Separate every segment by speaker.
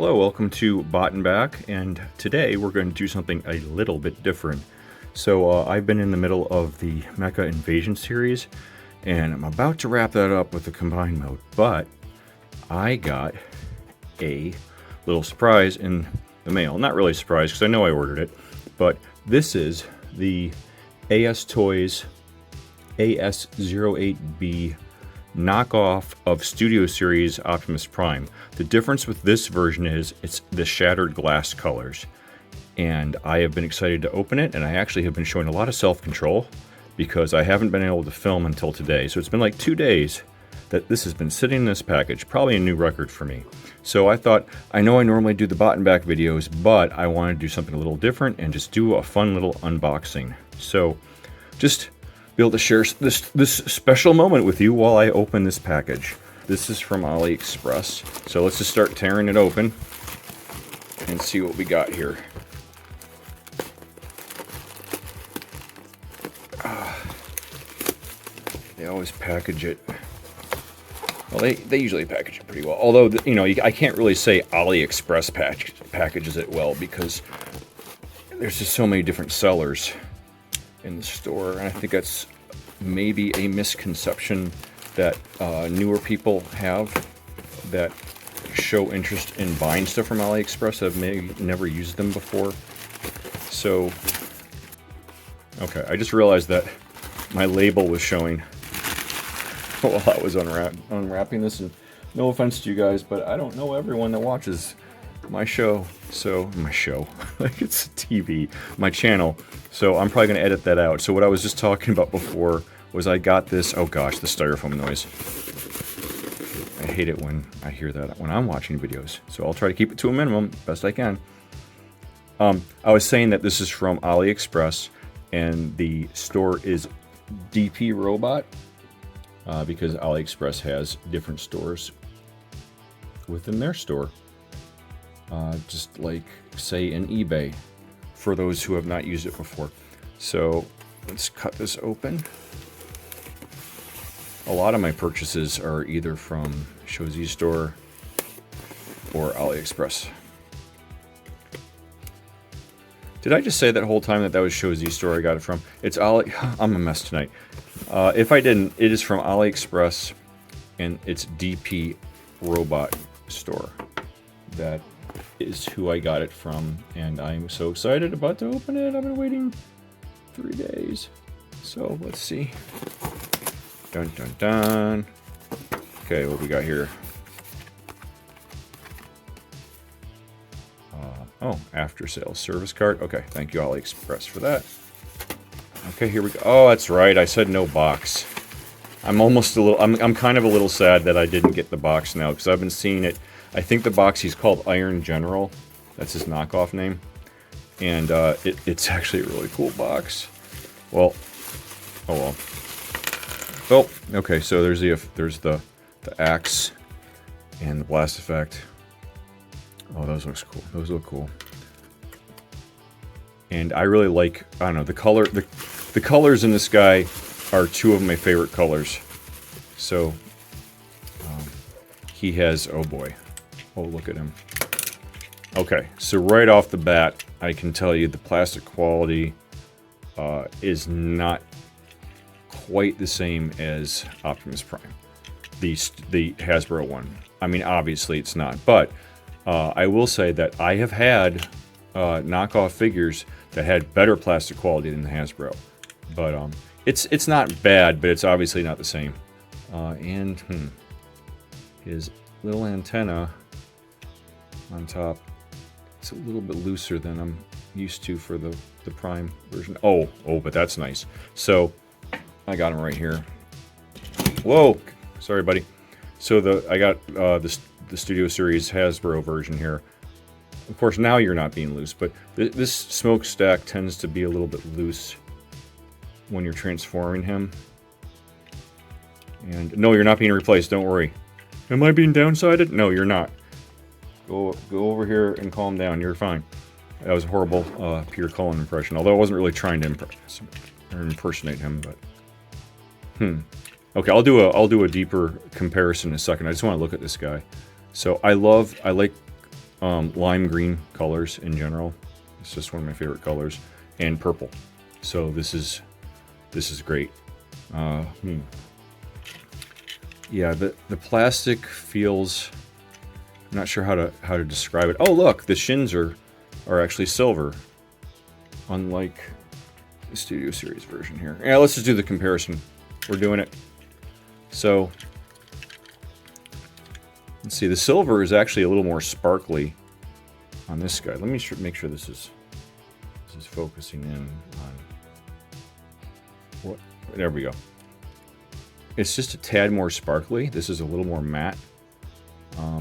Speaker 1: Hello, welcome to Bot and Back, and today we're going to do something a little bit different. So I've been in the middle of the Mecha Invasion series, and I'm about to wrap that up with the combined mode, but I got a little surprise in the mail. Not really a surprise, because I know I ordered it, but this is the AS Toys AS08B knockoff of Studio Series Optimus Prime. The difference with this version is it's the shattered glass colors, and I have been excited to open it, and I actually have been showing a lot of self-control because I haven't been able to film until today. So it's been like 2 days that this has been sitting in this package, probably a new record for me. So I thought, I know I normally do the Bot and Back videos, but I want to do something a little different and just do a fun little unboxing. So just be able to share this special moment with you while I open this package. This is from AliExpress. So let's just start tearing it open and see what we got here. They always package it. Well, they usually package it pretty well. Although, you know, I can't really say AliExpress packages it well because there's just so many different sellers in the store, and I think that's maybe a misconception that newer people have that show interest in buying stuff from AliExpress that have maybe never used them before. So, okay, I just realized that my label was showing while I was unwrapping this, and no offense to you guys, but I don't know everyone that watches my show. So, like it's TV, my channel. So I'm probably going to edit that out. So what I was just talking about before was I got this, oh gosh, the styrofoam noise. I hate it when I hear that when I'm watching videos. So I'll try to keep it to a minimum, best I can. I was saying that this is from AliExpress, and the store is DP Robot, because AliExpress has different stores within their store. Just like, say, an eBay, for those who have not used it before. So let's cut this open. A lot of my purchases are either from Shozi store or AliExpress. Did I just say that whole time that was Shozi store I got it from? It's Ali. I'm a mess tonight. If I didn't, it is from AliExpress, and it's DP Robot store. That is who I got it from, and I'm so excited about to open it. I've been waiting 3 days. So let's see. Dun dun dun. Okay, what we got here? Oh, after sales service card. Okay, thank you AliExpress for that. Okay, here we go. Oh, that's right. I said no box. I'm almost a little. I'm kind of a little sad that I didn't get the box now, because I've been seeing it. I think the box, he's called Iron General. That's his knockoff name. And it's actually a really cool box. Well, oh well. Oh, okay, so there's the axe and the blast effect. Oh, those look cool. Those look cool. And I really like, I don't know, the colors in this guy are two of my favorite colors. So he has, oh boy. Oh, look at him. Okay, so right off the bat, I can tell you the plastic quality is not quite the same as Optimus Prime, the Hasbro one. I mean, obviously it's not, but I will say that I have had knockoff figures that had better plastic quality than the Hasbro. But it's not bad, but it's obviously not the same. And his little antenna on top, it's a little bit looser than I'm used to for the Prime version. Oh, but that's nice. So I got him right here. Whoa, sorry, buddy. So I got the Studio Series Hasbro version here. Of course, now you're not being loose, but this smokestack tends to be a little bit loose when you're transforming him. And no, you're not being replaced. Don't worry. Am I being downsided? No, you're not. Go over here and calm down. You're fine. That was a horrible Peter Cullen impression. Although I wasn't really trying to impersonate him, but okay, I'll do a deeper comparison in a second. I just want to look at this guy. So I like lime green colors in general. It's just one of my favorite colors, and purple. So this is great. Yeah, the plastic feels. I'm not sure how to describe it. Oh, look, the shins are actually silver, unlike the Studio Series version here. Yeah, let's just do the comparison. We're doing it. So let's see. The silver is actually a little more sparkly on this guy. Let me make sure this is focusing in on what. There we go. It's just a tad more sparkly. This is a little more matte.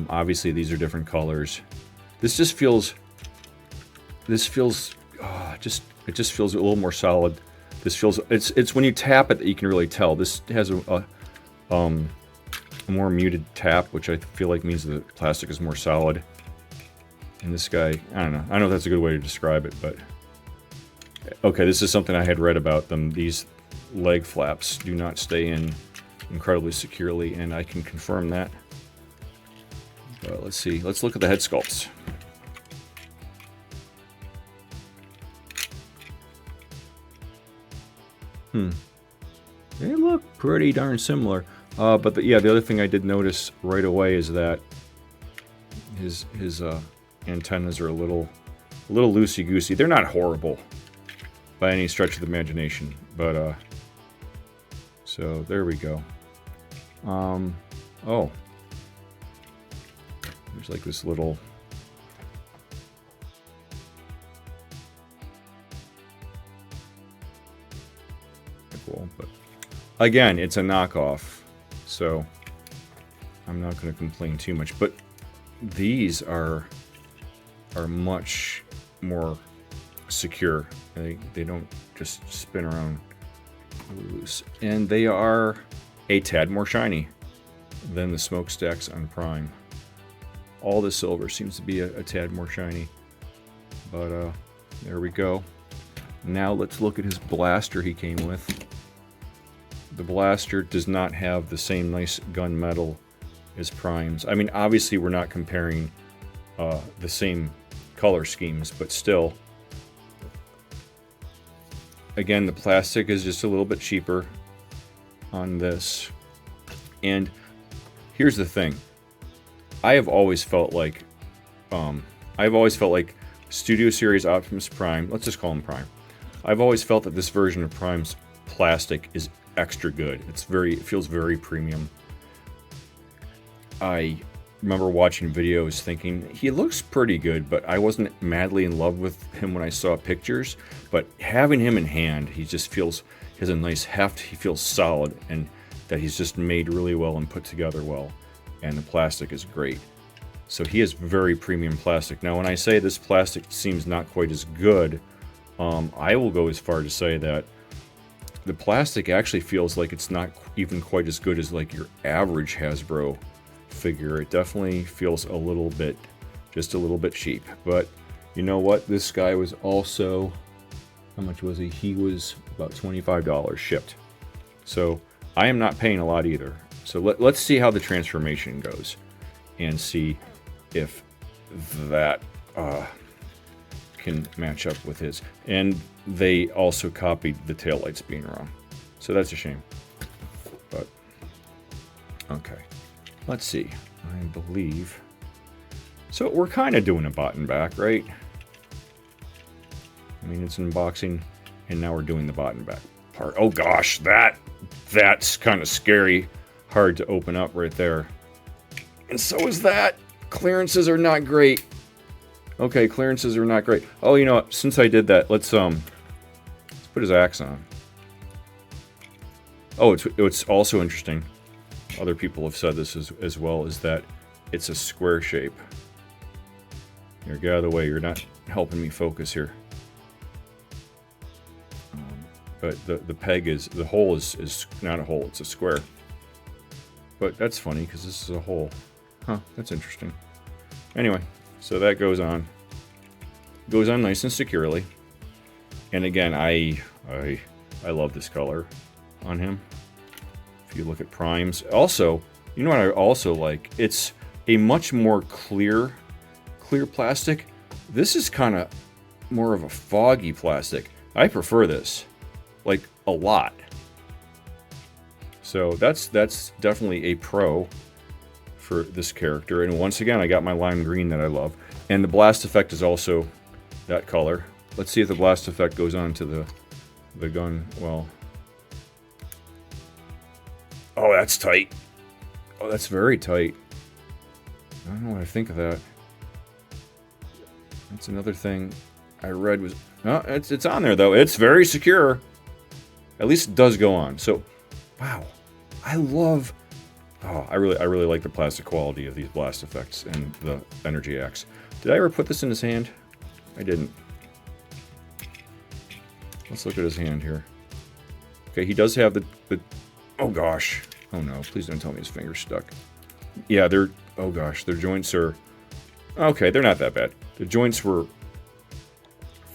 Speaker 1: Obviously, these are different colors. This just feels. This feels. It just feels a little more solid. This feels. It's when you tap it that you can really tell. This has a more muted tap, which I feel like means the plastic is more solid. And this guy, I don't know. I don't know if that's a good way to describe it, but okay, this is something I had read about them. These leg flaps do not stay in incredibly securely, and I can confirm that. Let's see. Let's look at the head sculpts. They look pretty darn similar. But yeah, the other thing I did notice right away is that his antennas are a little loosey-goosey. They're not horrible by any stretch of the imagination, but so there we go. Oh, there's like this little. Cool, but again, it's a knockoff, so I'm not going to complain too much. But these are much more secure. They don't just spin around loose, and they are a tad more shiny than the smokestacks on Prime. All the silver seems to be a tad more shiny, but there we go. Now let's look at his blaster he came with. The blaster does not have the same nice gunmetal as Prime's. I mean, obviously we're not comparing the same color schemes, but still. Again, the plastic is just a little bit cheaper on this. And here's the thing. I've always felt like Studio Series Optimus Prime, let's just call him Prime. I've always felt that this version of Prime's plastic is extra good. It feels very premium. I remember watching videos thinking he looks pretty good, but I wasn't madly in love with him when I saw pictures. But having him in hand, he has a nice heft. He feels solid, and that he's just made really well and put together well. And the plastic is great. So he has very premium plastic. Now, when I say this plastic seems not quite as good, I will go as far to say that the plastic actually feels like it's not even quite as good as like your average Hasbro figure. It definitely feels just a little bit cheap. But you know what? This guy was also, how much was he? He was about $25 shipped. So I am not paying a lot either. So let's see how the transformation goes and see if that can match up with his. And they also copied the taillights being wrong. So that's a shame. But, okay. Let's see. I believe. So we're kind of doing a bot and back, right? I mean, it's an unboxing, and now we're doing the bot and back part. Oh gosh, that's kind of scary. Hard to open up right there. And so is that. Clearances are not great. Okay, clearances are not great. Oh, you know what? Since I did that, let's put his axe on. Oh, it's also interesting. Other people have said this as well, is that it's a square shape. Here, get out of the way. You're not helping me focus here. But the peg is, the hole is not a hole, it's a square. But that's funny because this is a hole. Huh, that's interesting. Anyway, so that goes on. Goes on nice and securely. And again, I love this color on him. If you look at Primes. Also, you know what I also like? It's a much more clear clear plastic. This is kind of more of a foggy plastic. I prefer this, like, a lot. So that's definitely a pro for this character. And once again, I got my lime green that I love. And the blast effect is also that color. Let's see if the blast effect goes on to the gun. Well, oh, that's tight. Oh, that's very tight. I don't know what I think of that. That's another thing I read was... Oh, it's on there, though. It's very secure. At least it does go on. So, wow. I love... Oh, I really like the plastic quality of these blast effects and the energy axe. Did I ever put this in his hand? I didn't. Let's look at his hand here. Okay, he does have the... Oh, gosh. Oh, no. Please don't tell me his finger's stuck. Yeah, they're... Oh, gosh. Their joints are... Okay, they're not that bad. The joints were...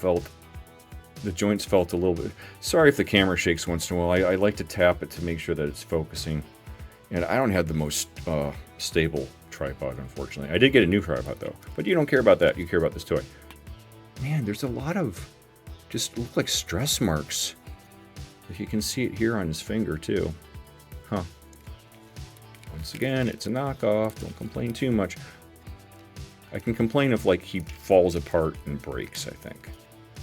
Speaker 1: The joints felt a little bit... Sorry if the camera shakes once in a while. I like to tap it to make sure that it's focusing. And I don't have the most stable tripod, unfortunately. I did get a new tripod, though. But you don't care about that. You care about this toy. Man, there's a lot of... Just look like stress marks. If you can see it here on his finger, too. Huh. Once again, it's a knockoff. Don't complain too much. I can complain if, like, he falls apart and breaks, I think.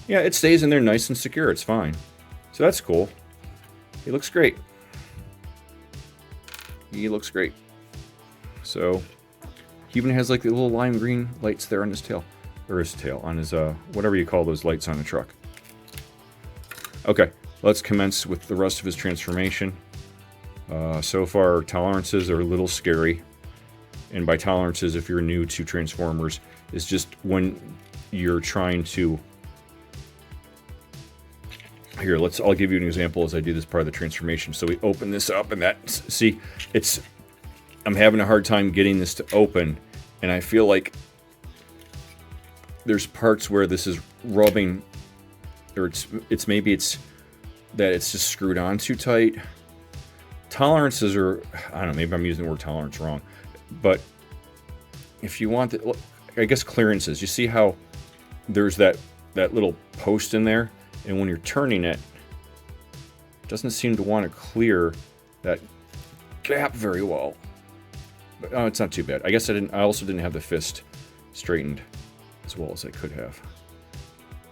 Speaker 1: Yeah, it stays in there nice and secure. It's fine. So that's cool. He looks great. He looks great. So, he even has, like, the little lime green lights there on his tail. Or his tail, on his, whatever you call those lights on a truck. Okay, let's commence with the rest of his transformation. So far, tolerances are a little scary. And by tolerances, if you're new to Transformers, it's just when you're trying to... Here, I'll give you an example as I do this part of the transformation. So we open this up, and see, I'm having a hard time getting this to open, and I feel like there's parts where this is rubbing, or maybe it's that it's just screwed on too tight. Tolerances are, I don't know, maybe I'm using the word tolerance wrong, but if you want the, I guess clearances, you see how there's that little post in there, and when you're turning it, it doesn't seem to want to clear that gap very well. But oh, it's not too bad. I guess I also didn't have the fist straightened as well as I could have.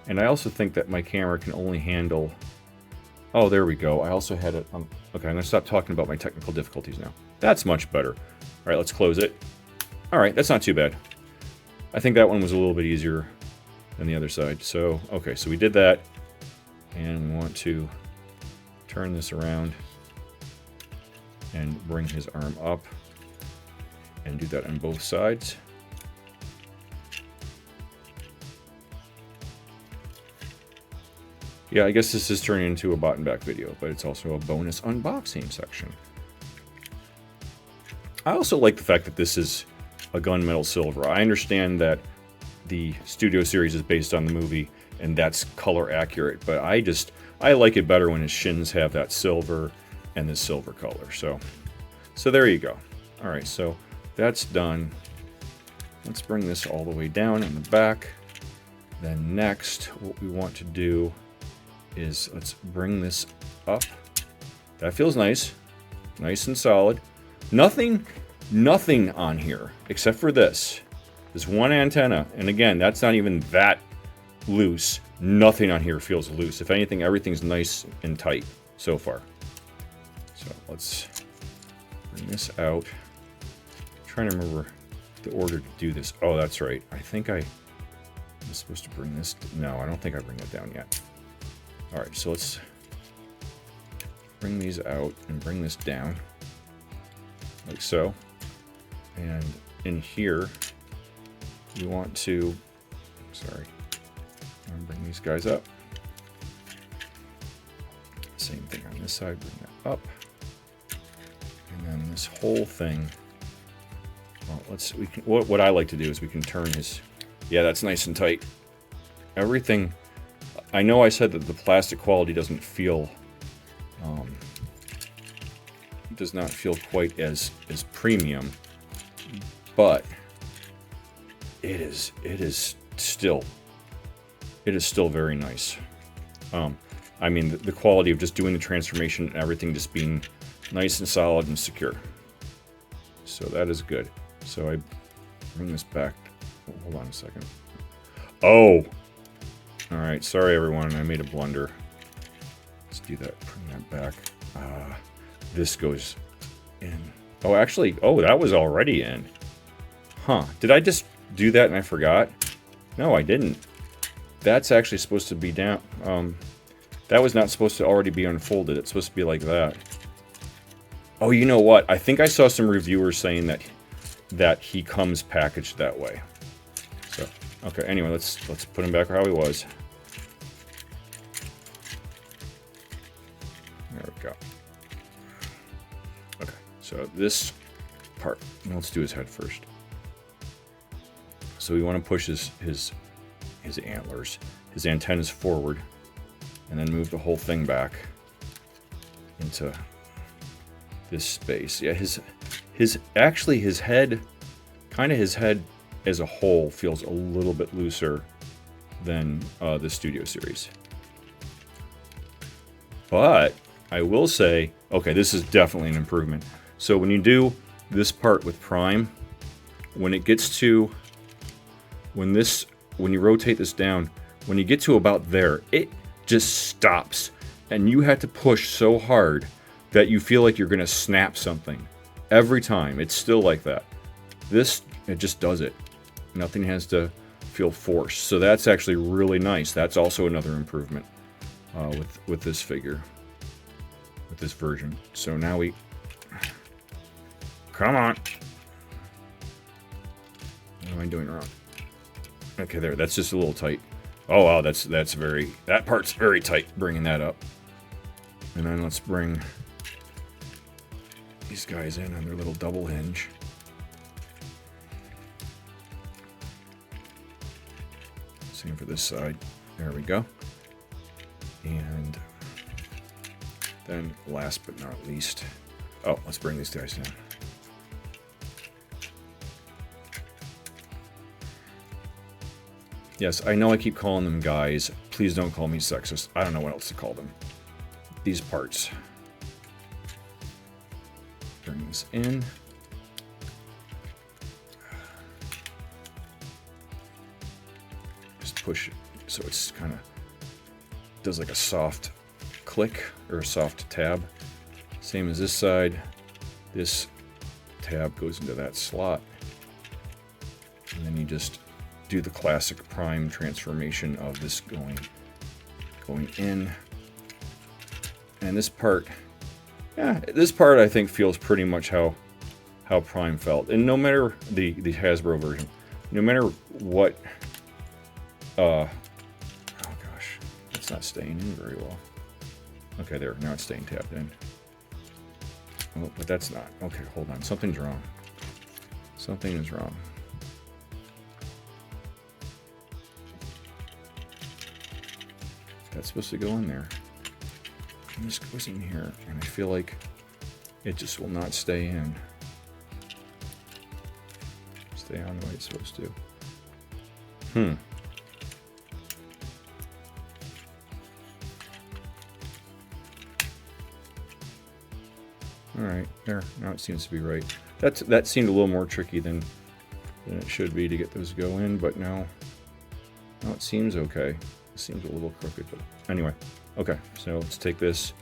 Speaker 1: And I also think that my camera can only handle... Oh, there we go. I also had it... okay, I'm going to stop talking about my technical difficulties now. That's much better. All right, let's close it. All right, that's not too bad. I think that one was a little bit easier than the other side. So, okay, so we did that. And we want to turn this around and bring his arm up and do that on both sides. Yeah, I guess this is turning into a bought and back video, but it's also a bonus unboxing section. I also like the fact that this is a gunmetal silver. I understand that the studio series is based on the movie, and that's color accurate, but I like it better when his shins have that silver and the silver color. So there you go. All right, so that's done. Let's bring this all the way down in the back. Then next, what we want to do is let's bring this up. That feels nice. Nice and solid. Nothing on here except for this. There's one antenna, and again, that's not even that loose. Nothing on here feels loose. If anything, everything's nice and tight so far. So let's bring this out. I'm trying to remember the order to do this. Oh, that's right. I think I was supposed to bring this. No, I don't think I bring it down yet. All right, so let's bring these out and bring this down like so. And in here, you want to, sorry, I'm gonna bring these guys up. Same thing on this side, bring that up. And then this whole thing, well, what I like to do is we can turn his, yeah, that's nice and tight. Everything, I know I said that the plastic quality doesn't feel, does not feel quite as premium, but it is still very nice. I mean, the quality of just doing the transformation and everything just being nice and solid and secure. So that is good. So I bring this back. Oh, hold on a second. Oh! Alright, sorry everyone, I made a blunder. Let's do that, bring that back. This goes in. Oh, actually, oh, that was already in. Huh, did I just do that and I forgot? No, I didn't. That's actually supposed to be down. That was not supposed to already be unfolded. It's supposed to be like that. Oh, you know what? I think I saw some reviewers saying that he comes packaged that way. So, okay. Anyway, let's put him back how he was. There we go. Okay. So this part. Let's do his head first. So we want to push his antlers, his antennas forward, and then move the whole thing back into this space. Yeah, his head, kind of his head as a whole feels a little bit looser than the Studio Series. But I will say, okay, this is definitely an improvement. So when you do this part with Prime, when it gets to, when you rotate this down, when you get to about there, it just stops. And you have to push so hard that you feel like you're going to snap something. Every time. It's still like that. This, it just does it. Nothing has to feel forced. So that's actually really nice. That's also another improvement with this figure. With this version. So now we... Come on! What am I doing wrong? Okay, there. That's just a little tight. Oh wow, that part's very tight, bringing that up. And then let's bring these guys in on their little double hinge. Same for this side. There we go. And then last but not least, oh, let's bring these guys in. Yes, I know I keep calling them guys. Please don't call me sexist. I don't know what else to call them. These parts. Bring this in. Just push it so it's kind of does like a soft click or a soft tab. Same as this side. This tab goes into that slot. And then you just do the classic Prime transformation of this going in. And this part, yeah, this part I think feels pretty much how Prime felt. And no matter the Hasbro version, no matter what, oh gosh, it's not staying in very well. Okay, there, now it's staying tapped in. Oh, but that's not. Okay, hold on, something's wrong. Something is wrong. That's supposed to go in there. And this goes in here, and I feel like it just will not stay in. Stay on the way it's supposed to. Alright, there. Now it seems to be right. That seemed a little more tricky than it should be to get those to go in, but now it seems okay. It seems a little crooked, but anyway. Okay, so let's take this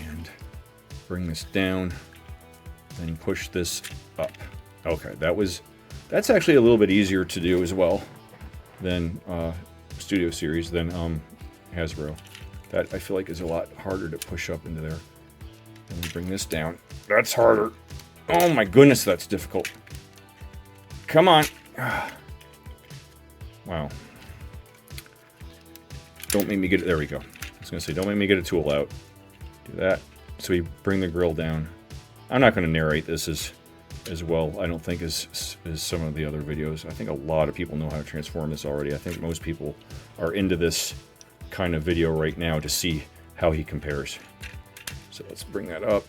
Speaker 1: and bring this down, then push this up. Okay, that's actually a little bit easier to do as well than Studio Series, than Hasbro. That I feel like is a lot harder to push up into there. And we bring this down. That's harder. Oh my goodness, that's difficult. Come on. Wow. Don't make me get it. There we go. I was going to say, don't make me get a tool out. Do that. So we bring the grill down. I'm not going to narrate this as well, I don't think, as some of the other videos. I think a lot of people know how to transform this already. I think most people are into this kind of video right now to see how he compares. So let's bring that up.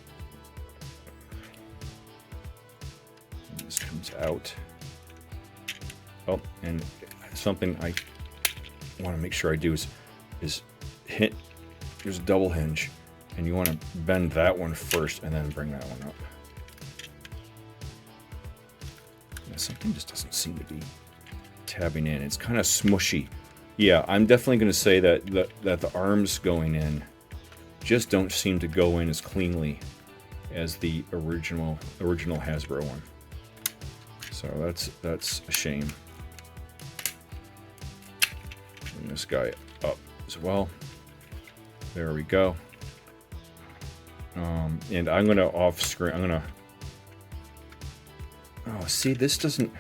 Speaker 1: And this comes out. Oh, and something I want to make sure I do is hit. There's a double hinge, and you want to bend that one first and then bring that one up. Yeah, something just doesn't seem to be tabbing in. It's kind of smushy. Yeah, I'm definitely going to say that the arms going in just don't seem to go in as cleanly as the original Hasbro one. So that's a shame. Bring this guy up as well. There we go. And I'm gonna off screen. Oh, see, this doesn't.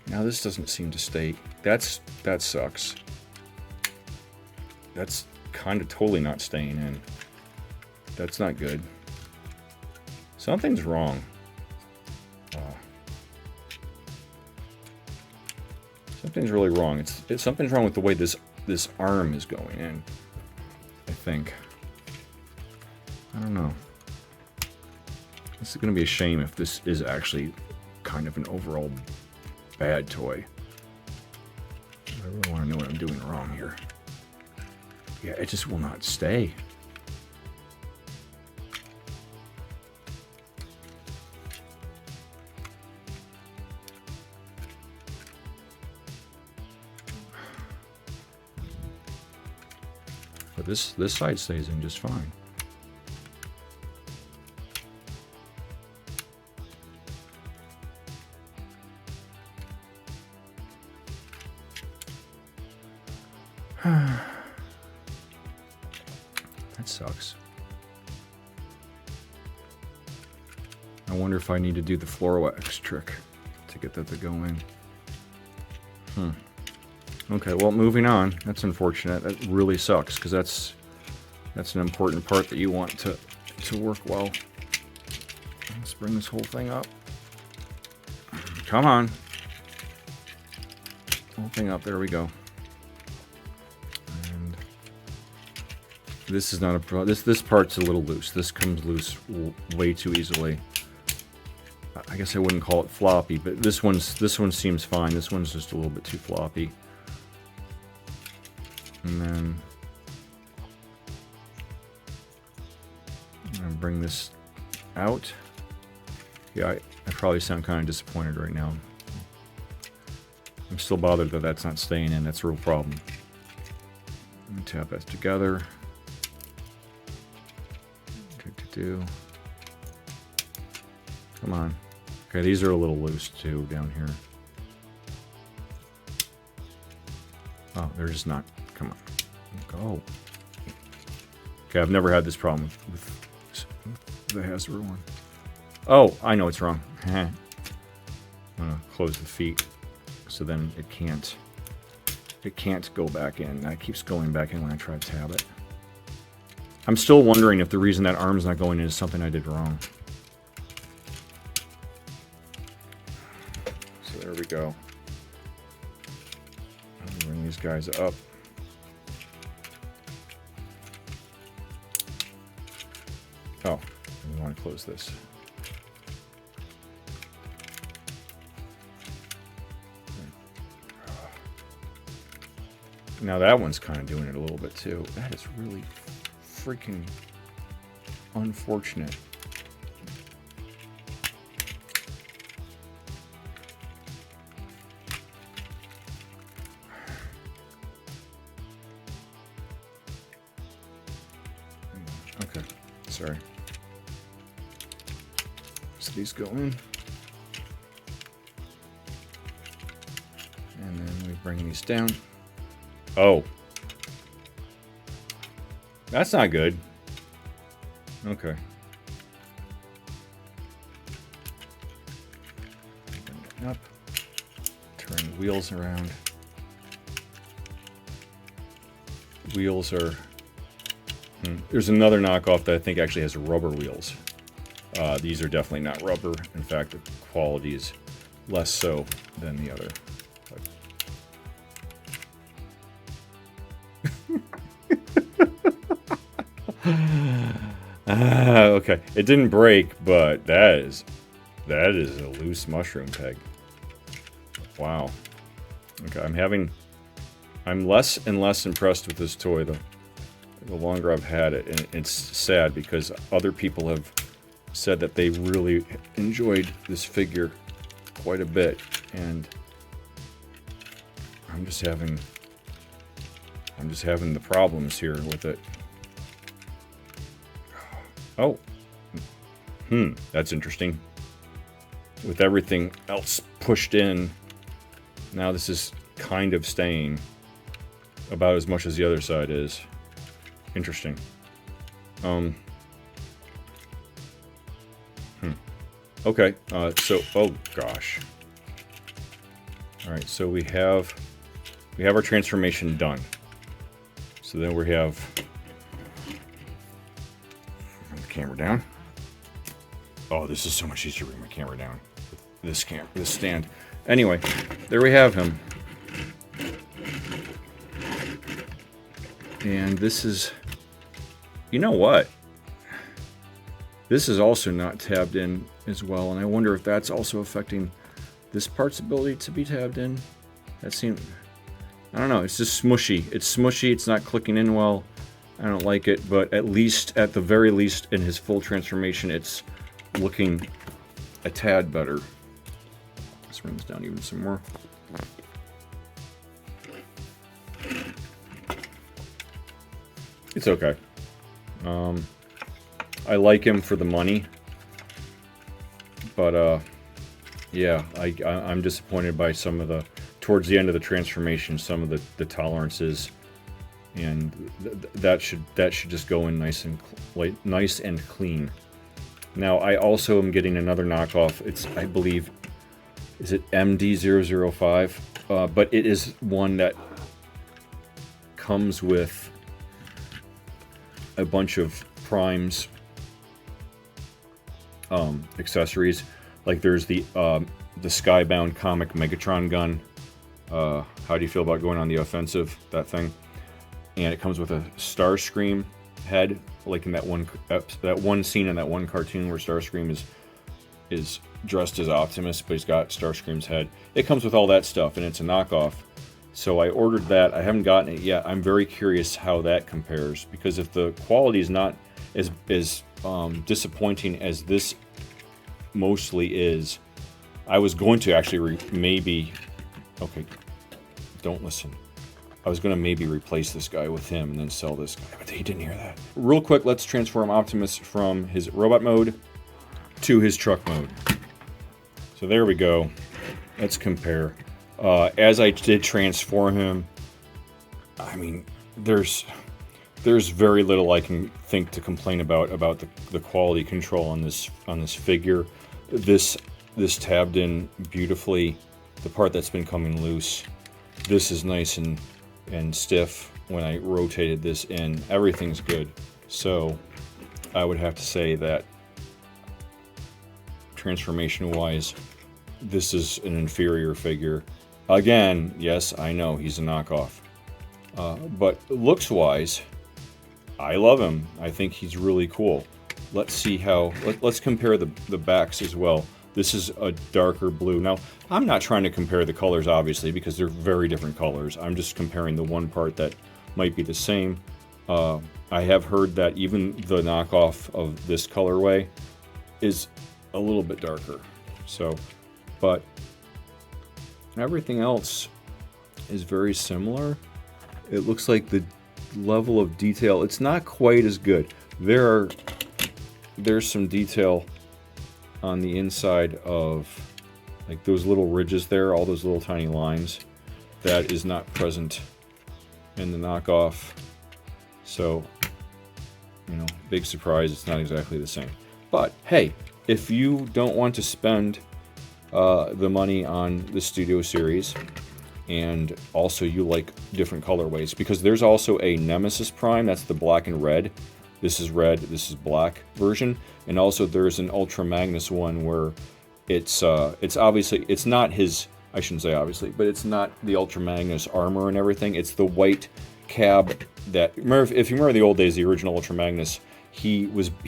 Speaker 1: Now this doesn't seem to stay. That sucks. That's kind of totally not staying in. That's not good. Something's wrong. Something's really wrong. Something's wrong with the way this arm is going in, I think. I don't know. This is going to be a shame if this is actually kind of an overall bad toy. I really want to know what I'm doing wrong here. Yeah, it just will not stay. But this side stays in just fine. That sucks. I wonder if I need to do the floor wax trick to get that to go in. Okay, well, moving on. That's unfortunate. That really sucks, because that's an important part that you want to work well. Let's bring this whole thing up. Come on. Whole thing up. There we go. And this is not a problem. This part's a little loose. This comes loose way too easily. I guess I wouldn't call it floppy, but this one seems fine. This one's just a little bit too floppy. And then I'm gonna bring this out. Yeah, I probably sound kind of disappointed right now. I'm still bothered that that's not staying in. That's a real problem. Let me tap that together. Come on. Okay, these are a little loose too down here. Oh, they're just not. Come on. Go. Okay, I've never had this problem with the Hasbro one. Oh, I know what's wrong. I'm gonna close the feet so then it can't go back in. That keeps going back in when I try to tab it. I'm still wondering if the reason that arm's not going in is something I did wrong. So there we go. Bring these guys up. Oh, we want to close this. Now that one's kind of doing it a little bit too. That is really freaking unfortunate. Okay, sorry. So these go in. And then we bring these down. Oh. That's not good. Okay. Bring it up. Turn the wheels around. Wheels are... There's another knockoff that I think actually has rubber wheels. These are definitely not rubber. In fact, the quality is less so than the other. Okay, it didn't break, but that is That is a loose mushroom peg. Wow. Okay, I'm less and less impressed with this toy the longer I've had it, and it's sad because other people have said that they really enjoyed this figure quite a bit, and I'm just having the problems here with it. Oh, that's interesting. With everything else pushed in, now this is kind of staying about as much as the other side is. Interesting. Okay, so, oh gosh. Alright, so we have our transformation done. So then we have, bring the camera down. Oh, this is so much easier to bring my camera down. This stand. Anyway, there we have him. And this is, you know what? This is also not tabbed in as well, and I wonder if that's also affecting this part's ability to be tabbed in. That seems, I don't know, it's just smushy. It's smushy, it's not clicking in well. I don't like it, but at the very least, in his full transformation, it's looking a tad better. Let's bring this down even some more. It's okay. I like him for the money, but yeah, I'm disappointed by some of the, towards the end of the transformation, some of the tolerances, and that should just go in nice and clean. Now I also am getting another knockoff. It's, I believe, is it MD005? But it is one that comes with a bunch of Prime's accessories. Like there's the Skybound comic Megatron gun. How do you feel about going on the offensive? That thing. And it comes with a Starscream head, like in that one scene in that one cartoon where Starscream is dressed as Optimus, but he's got Starscream's head. It comes with all that stuff, and it's a knockoff. So I ordered that. I haven't gotten it yet. I'm very curious how that compares, because if the quality is not as disappointing as this mostly is, I was going to actually maybe... Okay, don't listen. I was going to maybe replace this guy with him and then sell this guy, but he didn't hear that. Real quick, let's transform Optimus from his robot mode to his truck mode. So there we go. Let's compare. As I did transform him, I mean, there's very little I can think to complain about the quality control on this figure. This tabbed in beautifully. The part that's been coming loose, this is nice and stiff. When I rotated this in, everything's good. So I would have to say that transformation wise, this is an inferior figure. Again, yes, I know he's a knockoff, but looks wise, I love him. I think he's really cool. Let's see how, let's compare the backs as well. This is a darker blue. Now, I'm not trying to compare the colors, obviously, because they're very different colors. I'm just comparing the one part that might be the same. I have heard that even the knockoff of this colorway is a little bit darker. So, but everything else is very similar. It looks like the level of detail, it's not quite as good. There's some detail on the inside of, like, those little ridges there, all those little tiny lines, that is not present in the knockoff. So, you know, big surprise, it's not exactly the same. But hey, if you don't want to spend the money on the Studio Series, and also you like different colorways, because there's also a Nemesis Prime, that's the black and red. This is red, this is black version, and also there's an Ultra Magnus one where it's obviously, it's not his, I shouldn't say obviously, but it's not the Ultra Magnus armor and everything. It's the white cab that, remember, if you remember the old days, the original Ultra Magnus, he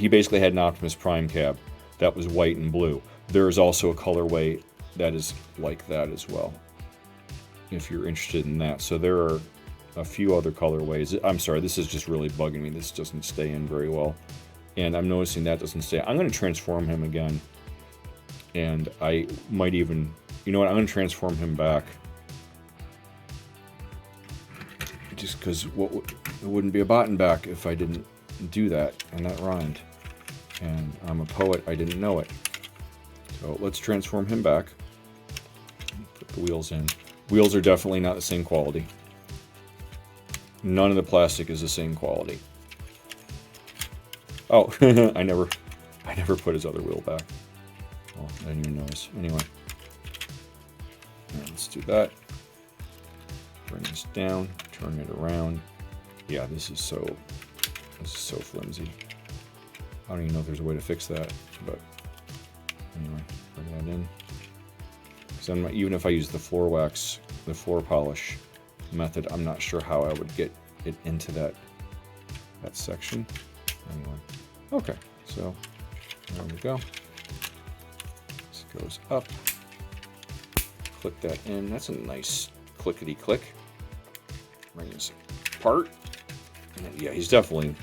Speaker 1: basically had an Optimus Prime cab that was white and blue. there is also a colorway that is like that as well, if you're interested in that. So there are a few other colorways. I'm sorry, this is just really bugging me. This doesn't stay in very well. And I'm noticing that doesn't stay. I'm going to transform him again. And I might even, you know what, I'm going to transform him back. Just because it wouldn't be a button back if I didn't do that, and that rhymed. And I'm a poet, I didn't know it. So let's transform him back. Put the wheels in. Wheels are definitely not the same quality. None of the plastic is the same quality. Oh, I never put his other wheel back. Oh, I didn't even notice. Anyway, right, let's do that. Bring this down, turn it around. Yeah, this is so flimsy. I don't even know if there's a way to fix that, but anyway, bring that in. Because even if I use the floor wax, the floor polish method, I'm not sure how I would get it into that section. Anyway, okay, so there we go. This goes up. Click that in. That's a nice clickety click. Bring this apart. And yeah, he is definitely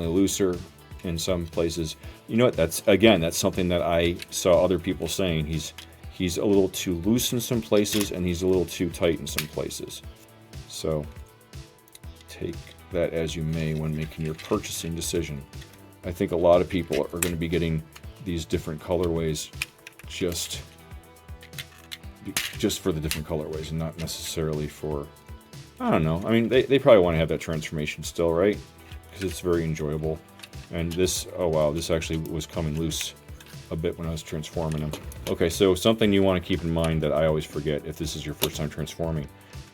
Speaker 1: looser in some places. You know what? That's something that I saw other people saying. He's a little too loose in some places, and he's a little too tight in some places. So take that as you may when making your purchasing decision. I think a lot of people are going to be getting these different colorways just for the different colorways, and not necessarily for, I don't know. I mean, they probably want to have that transformation still, right? Because it's very enjoyable. And this, oh wow, this actually was coming loose a bit when I was transforming him. Okay, so something you want to keep in mind that I always forget if this is your first time transforming,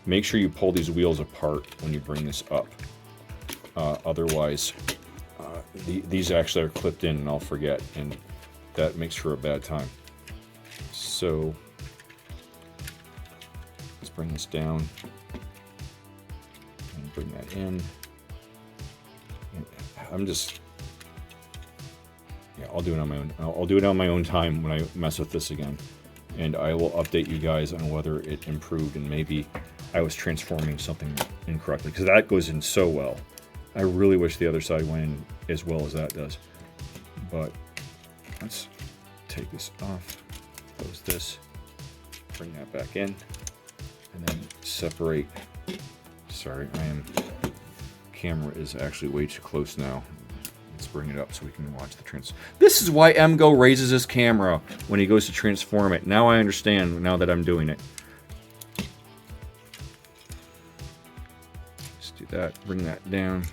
Speaker 1: make sure you pull these wheels apart when you bring this up. Otherwise, these actually are clipped in and I'll forget, and that makes for a bad time. So let's bring this down and bring that in. I'll do it on my own. I'll do it on my own time when I mess with this again, and I will update you guys on whether it improved and maybe I was transforming something incorrectly, because that goes in so well. I really wish the other side went in as well as that does. But let's take this off, close this, bring that back in, and then separate. Sorry, camera is actually way too close now. Let's bring it up so we can watch the trans. This is why MGO raises his camera when he goes to transform it. Now I understand, now that I'm doing it. Let's do that, bring that down.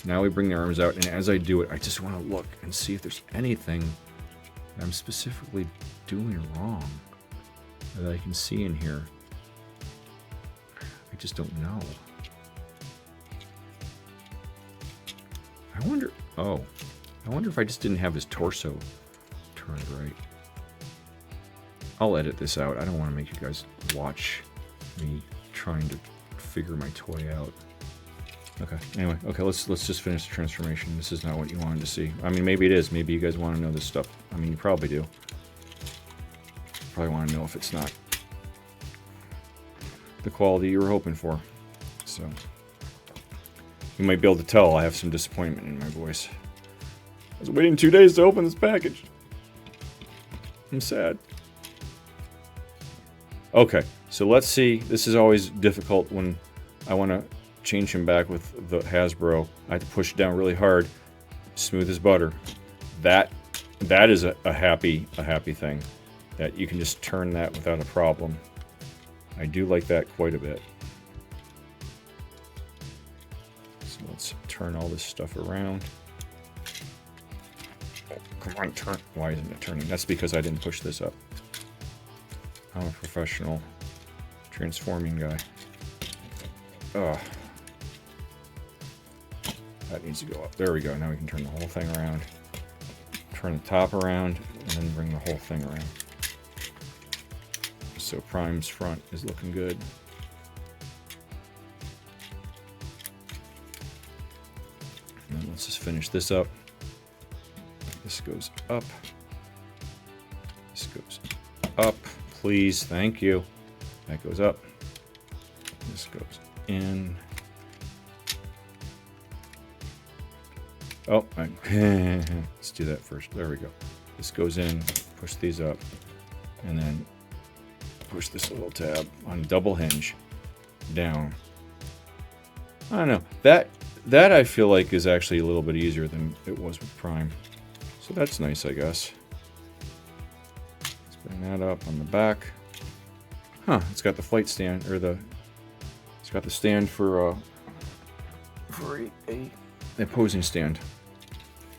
Speaker 1: Now we bring the arms out, and as I do it, I just want to look and see if there's anything that I'm specifically doing wrong that I can see in here. I just don't know. I wonder if I just didn't have his torso turned right. I'll edit this out. I don't want to make you guys watch me trying to figure my toy out. Okay, anyway, okay, let's just finish the transformation. This is not what you wanted to see. I mean, maybe it is. Maybe you guys want to know this stuff. I mean, you probably do. Probably want to know if it's not the quality you were hoping for. So you might be able to tell I have some disappointment in my voice. I was waiting 2 days to open this package. I'm sad. Okay, so let's see. This is always difficult when I want to change him back with the Hasbro. I have to push it down really hard, smooth as butter. That is a happy thing, that you can just turn that without a problem. I do like that quite a bit. So let's turn all this stuff around. Oh, come on, turn. Why isn't it turning? That's because I didn't push this up. I'm a professional transforming guy. Ugh. That needs to go up. There we go. Now we can turn the whole thing around. Turn the top around, and then bring the whole thing around. So Prime's front is looking good. And then let's just finish this up. This goes up. This goes up, please. Thank you. That goes up. This goes in. Oh, let's do that first. There we go. This goes in, push these up, and then push this little tab on double hinge down. I don't know. That I feel like is actually a little bit easier than it was with Prime. So that's nice, I guess. Let's bring that up on the back. Huh, it's got the flight stand, or it's got the stand for a opposing stand.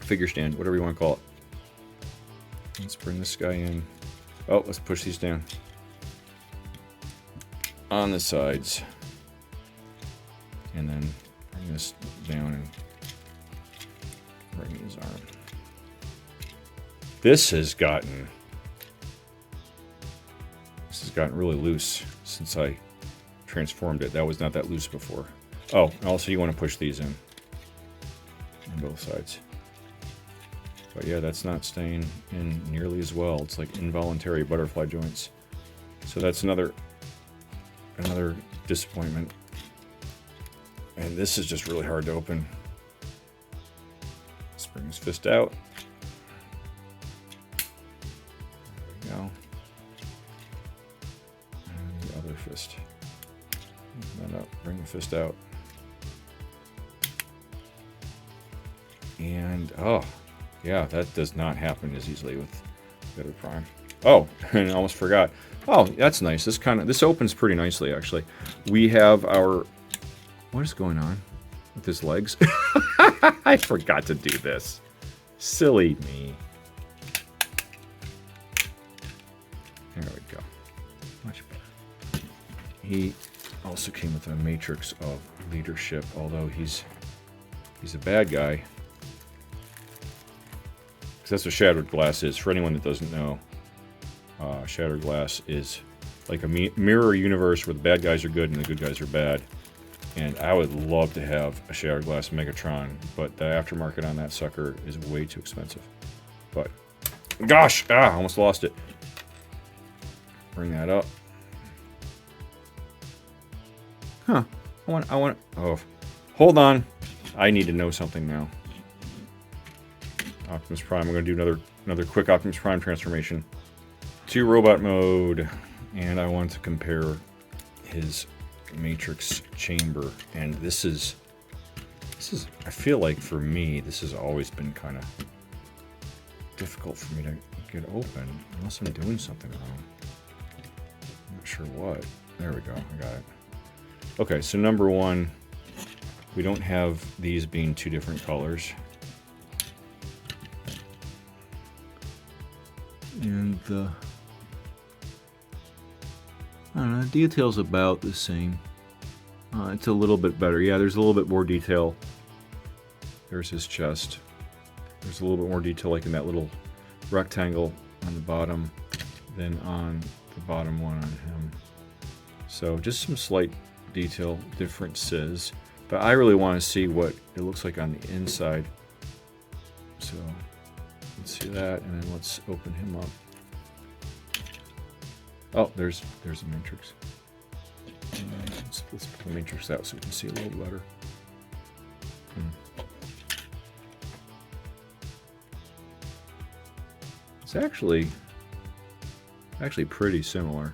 Speaker 1: Figure stand, whatever you want to call it. Let's bring this guy in. Oh, let's push these down. On the sides. And then bring this down and bring his arm. This has gotten really loose since I transformed it. That was not that loose before. Oh, and also you want to push these in on both sides. But yeah, that's not staying in nearly as well. It's like involuntary butterfly joints. So that's another disappointment. And this is just really hard to open. Let's bring his fist out. There we go. And the other fist. Open that up, bring the fist out. And, oh, yeah, that does not happen as easily with the other Prime. Oh, and I almost forgot. Oh, that's nice. This opens pretty nicely, actually. We have our... What is going on with his legs? I forgot to do this. Silly me. There we go. Much better. He also came with a matrix of leadership, although he's a bad guy. Because that's what Shattered Glass is. For anyone that doesn't know, Shattered Glass is like a mirror universe where the bad guys are good and the good guys are bad. And I would love to have a Shattered Glass Megatron, but the aftermarket on that sucker is way too expensive. But, gosh, I almost lost it. Bring that up. Huh, oh, hold on. I need to know something now. Optimus Prime, I'm going to do another quick Optimus Prime transformation to robot mode. And I want to compare his matrix chamber, and this is I feel like for me this has always been kind of difficult for me to get open unless I'm doing something wrong. I'm not sure what. There we go, I got it. Okay, so number one, we don't have these being two different colors, and I don't know, detail's about the same. It's a little bit better. Yeah, there's a little bit more detail. There's his chest. There's a little bit more detail like in that little rectangle on the bottom than on the bottom one on him. So just some slight detail differences. But I really want to see what it looks like on the inside. So let's see that, and then let's open him up. Oh, there's a matrix. Let's put the matrix out so we can see a little better. It's actually pretty similar.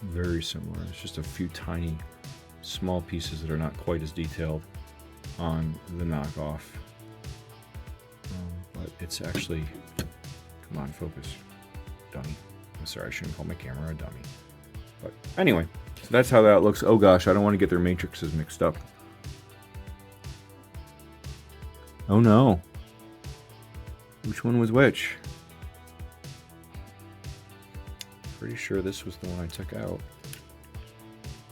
Speaker 1: Very similar. It's just a few tiny, small pieces that are not quite as detailed on the knockoff. But it's actually, come on, focus, dummy. I'm sorry, I shouldn't call my camera a dummy. But anyway, so that's how that looks. Oh gosh, I don't want to get their matrices mixed up. Oh no. Which one was which? Pretty sure this was the one I took out.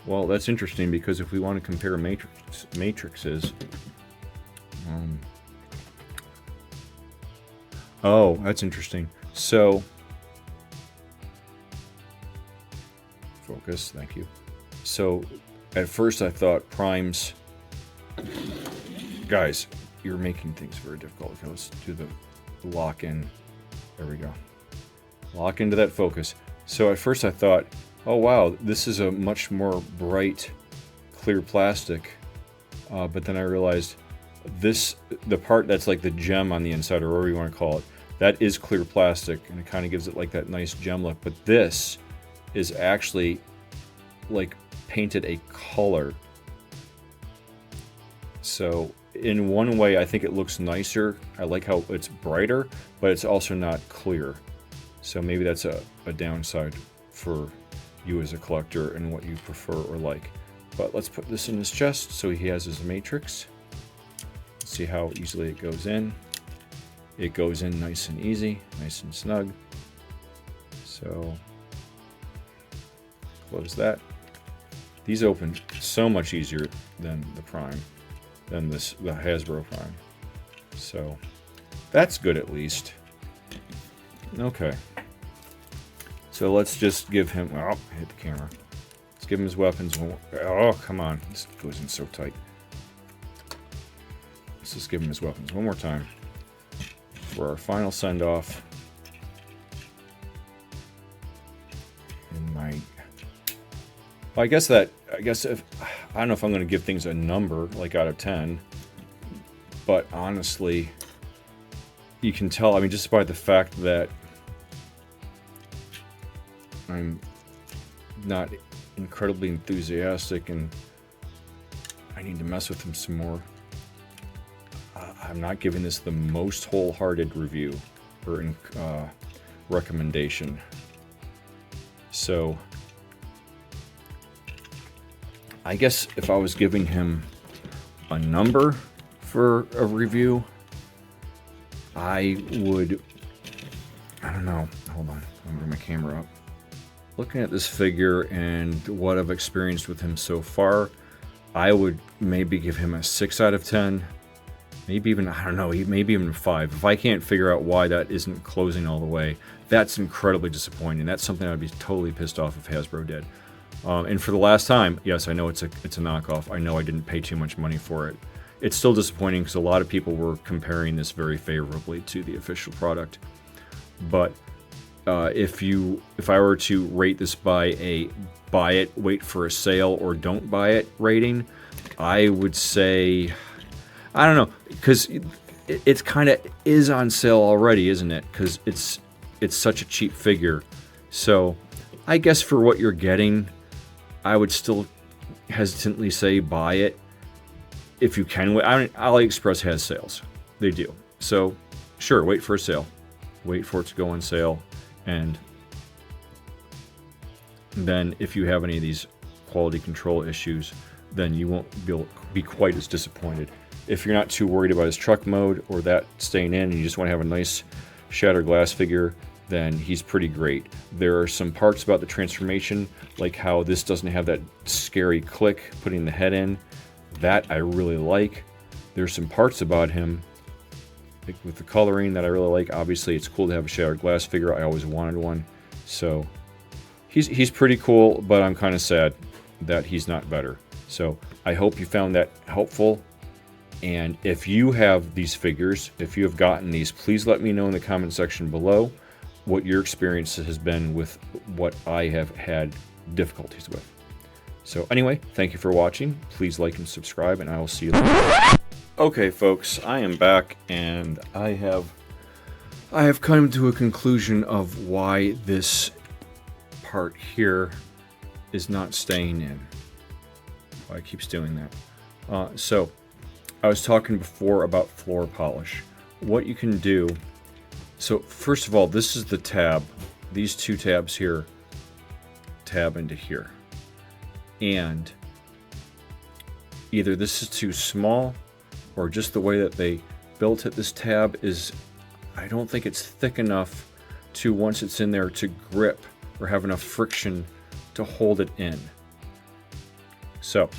Speaker 1: Well, that's interesting because if we want to compare matrices, oh, that's interesting. So, focus, thank you. So, at first I thought Prime's... Guys, you're making things very difficult. Okay, let's do the lock-in. There we go. Lock into that focus. So at first I thought, oh wow, this is a much more bright, clear plastic. But then I realized the part that's like the gem on the inside, or whatever you want to call it, that is clear plastic, and it kind of gives it like that nice gem look. But this is actually like painted a color. So in one way, I think it looks nicer. I like how it's brighter, but it's also not clear. So maybe that's a downside for you as a collector and what you prefer or like. But let's put this in his chest so he has his matrix. Let's see how easily it goes in. It goes in nice and easy, nice and snug. So close that. These open so much easier than the Prime, than the Hasbro Prime. So that's good at least. Okay. So let's just give him, oh, hit the camera. Let's give him his weapons. Oh, come on. This goes in so tight. Let's just give him his weapons one more time for our final send-off. And my... Well, I guess if... I don't know if I'm going to give things a number, like out of 10. But honestly, you can tell, I mean, just by the fact that I'm not incredibly enthusiastic and I need to mess with him some more. I'm not giving this the most wholehearted review or recommendation. So I guess if I was giving him a number for a review, I would, I don't know, hold on, I'm bring my camera up. Looking at this figure and what I've experienced with him so far, I would maybe give him a 6 out of 10. Maybe even, I don't know, maybe even 5. If I can't figure out why that isn't closing all the way, that's incredibly disappointing. That's something I'd be totally pissed off if Hasbro did. And for the last time, yes, I know it's a knockoff. I know I didn't pay too much money for it. It's still disappointing because a lot of people were comparing this very favorably to the official product. But if I were to rate this by a buy it, wait for a sale, or don't buy it rating, I would say, I don't know, because it's kind of is on sale already, isn't it? Because it's such a cheap figure. So I guess for what you're getting, I would still hesitantly say buy it if you can. I mean, AliExpress has sales. They do. So sure, wait for a sale. Wait for it to go on sale. And then if you have any of these quality control issues, then you won't be quite as disappointed. If you're not too worried about his truck mode or that staying in and you just want to have a nice shattered glass figure, then he's pretty great. There are some parts about the transformation, like how this doesn't have that scary click putting the head in. That I really like. There's some parts about him, like with the coloring, that I really like. Obviously, it's cool to have a shattered glass figure. I always wanted one. So he's pretty cool, but I'm kind of sad that he's not better. So I hope you found that helpful. And if you have these figures, if you have gotten these, please let me know in the comment section below what your experience has been with what I have had difficulties with. So anyway, thank you for watching. Please like and subscribe, and I will see you later. Okay, folks, I am back, and I have come to a conclusion of why this part here is not staying in. Why it keeps doing that. So I was talking before about floor polish. What you can do, so first of all, this is the tab. These two tabs here tab into here. And either this is too small, or just the way that they built it, this tab is, I don't think it's thick enough to, once it's in there, to grip or have enough friction to hold it in. So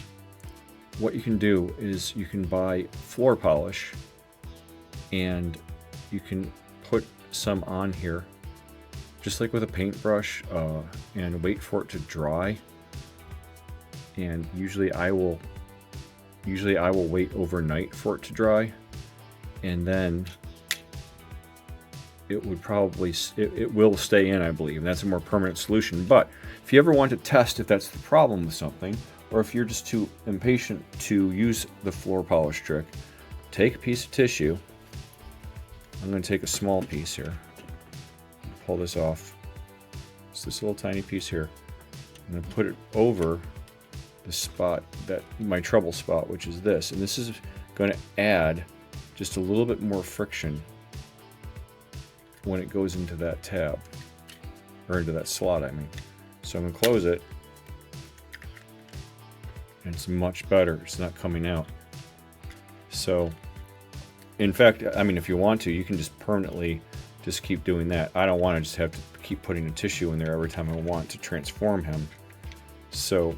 Speaker 1: what you can do is you can buy floor polish and you can put some on here, just like with a paintbrush, and wait for it to dry. And usually I will wait overnight for it to dry, and then it would probably, it will stay in, I believe, and that's a more permanent solution. But if you ever want to test if that's the problem with something, or if you're just too impatient to use the floor polish trick, take a piece of tissue. I'm going to take a small piece here, pull this off. It's this little tiny piece here. I'm going to put it over the spot, that my trouble spot, which is this, and this is going to add just a little bit more friction when it goes into that tab, or into that slot, I mean. So I'm going to close it, and it's much better. It's not coming out. So, in fact, I mean, if you want to, you can just permanently just keep doing that. I don't want to just have to keep putting a tissue in there every time I want to transform him. So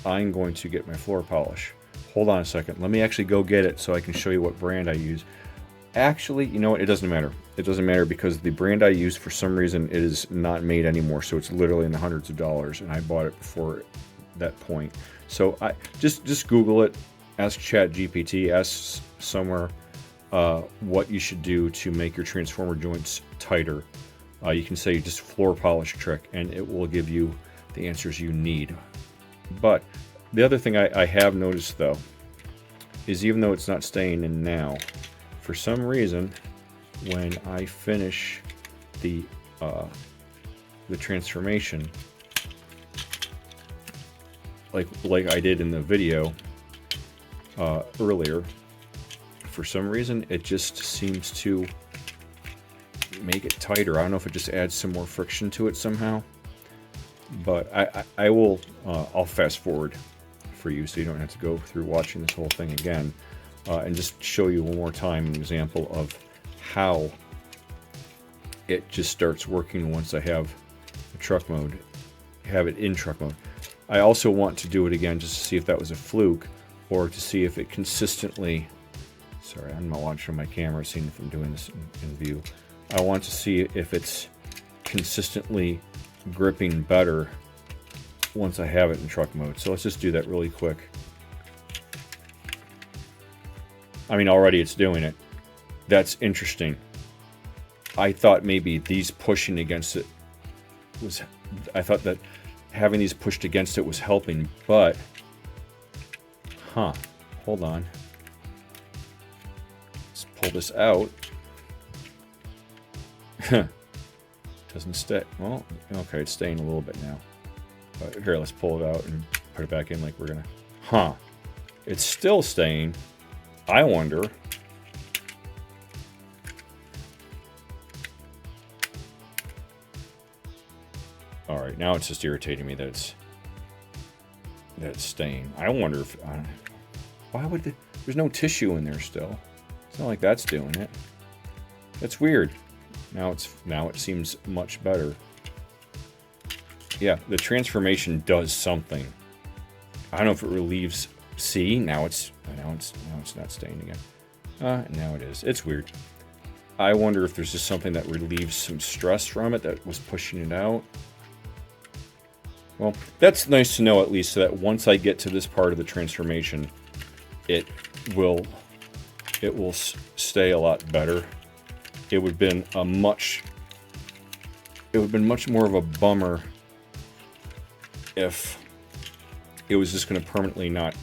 Speaker 1: I'm going to get my floor polish. Hold on a second. Let me actually go get it so I can show you what brand I use. Actually, you know what? It doesn't matter. It doesn't matter because the brand I use, for some reason, it is not made anymore. So it's literally in the hundreds of dollars, and I bought it before that point. So I just Google it. Ask ChatGPT. Ask somewhere what you should do to make your transformer joints tighter. You can say just floor polish trick, and it will give you the answers you need. But the other thing I have noticed, though, is even though it's not staying in now, for some reason, when I finish the transformation, like I did in the video earlier, for some reason it just seems to make it tighter. I don't know if it just adds some more friction to it somehow, but I will I'll fast forward for you so you don't have to go through watching this whole thing again, and just show you one more time an example of how it just starts working once I have the truck mode, have it in truck mode. I also want to do it again just to see if that was a fluke, or to see if it consistently, sorry, I'm not watching my camera, seeing if I'm doing this in view. I want to see if it's consistently gripping better once I have it in truck mode. So let's just do that really quick. I mean, already it's doing it. That's interesting. I thought maybe these pushing against it was, I thought that having these pushed against it was helping, but, hold on. Let's pull this out. Doesn't stay. Well, okay, it's staying a little bit now. But here, let's pull it out and put it back in like we're gonna. It's still staying. I wonder. All right, now it's just irritating me that it's staying. I wonder if why would there's no tissue in there still. It's not like that's doing it. That's weird. Now it seems much better. Yeah, the transformation does something. I don't know if it relieves. See, now it's not staying again. Now it is. It's weird. I wonder if there's just something that relieves some stress from it that was pushing it out. Well, that's nice to know at least, so that once I get to this part of the transformation, it will stay a lot better. It would have been much more of a bummer if it was just going to permanently not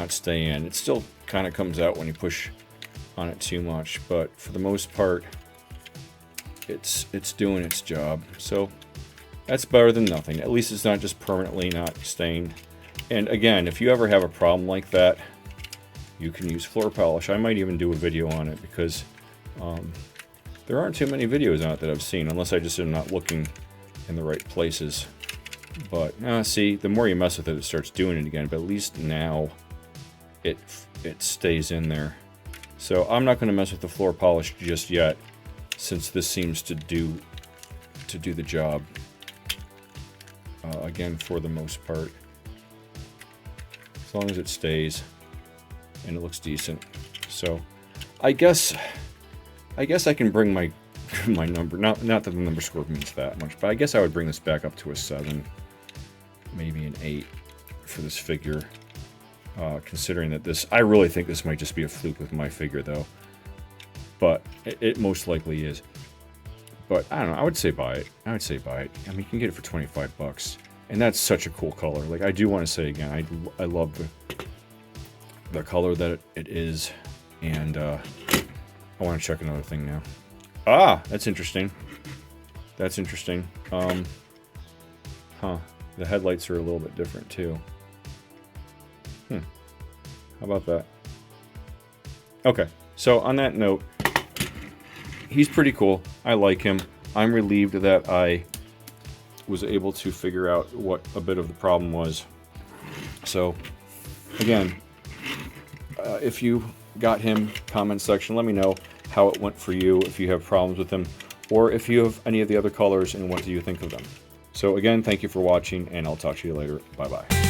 Speaker 1: stay in. It still kind of comes out when you push on it too much, but for the most part, it's doing its job. So that's better than nothing. At least it's not just permanently not staying. And again, if you ever have a problem like that, you can use floor polish. I might even do a video on it because there aren't too many videos on it that I've seen, unless I just am not looking in the right places. But see, the more you mess with it, it starts doing it again. But at least now it stays in there. So I'm not going to mess with the floor polish just yet, since this seems to do the job. Again, for the most part, as long as it stays and it looks decent. So I guess I can bring my number, not that the number score means that much, but I guess I would bring this back up to a 7, maybe an 8 for this figure, considering that I really think this might just be a fluke with my figure though, but it most likely is. But I don't know. I would say buy it. I would say buy it. I mean, you can get it for 25 bucks. And that's such a cool color. Like, I do want to say again, I love the color that it is. And I want to check another thing now. Ah, that's interesting. That's interesting. Huh. The headlights are a little bit different too. How about that? Okay. So on that note, he's pretty cool. I like him. I'm relieved that I was able to figure out what a bit of the problem was. So again, if you got him, comment section, let me know how it went for you, if you have problems with him, or if you have any of the other colors and what do you think of them. So again, thank you for watching, and I'll talk to you later. Bye-bye.